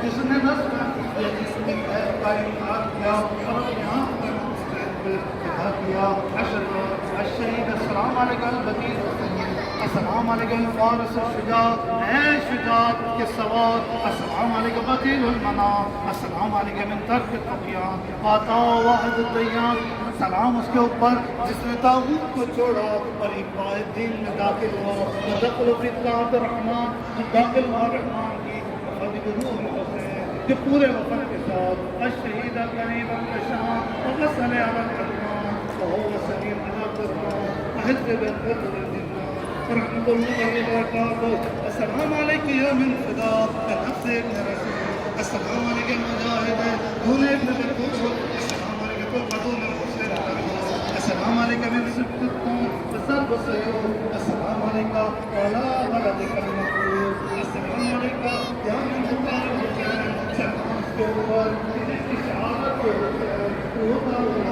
जिसने बस कायनात किया और यहाँ पर किया अशहीद अस्सलाम वालेकुम वकील अस्सलाम वालेकुम वारिस शुजा है शुजात के सवार अस्सलाम वालेकुम वकील मना अस्सलाम वालेकुम मिन तर्क तकियान आता वाहिद दयान सलाम उसके ऊपर जिसने तागूत को छोड़ा और इबादत दीन में दाखिल हुआ दखल फी ताअत रहमान दाखिल हुआ रहमान की जो पूरे वफन के साथ अशहीद करीब शान वसल अला रहमान वहुव सलीम अला कुरान अहद बिल फद्ल रहमतुल्लाहि व बरकातहू अस्सलाम अलैकुम या मिन खुदा नफ्स इब्न रसूल अस्सलाम अलैकुम मुजाहिद दून इब्न बतूल अस्सलाम अलैकुम बतूल मुस्लिम अस्सलाम अलैकुम मिन सिबतकुम वसब सयूद अस्सलाम अलैकुम वला वलदिक मक़बूल अस्सलाम अलैकुम या मिन खुदा के ऊपर शहादत के ऊपर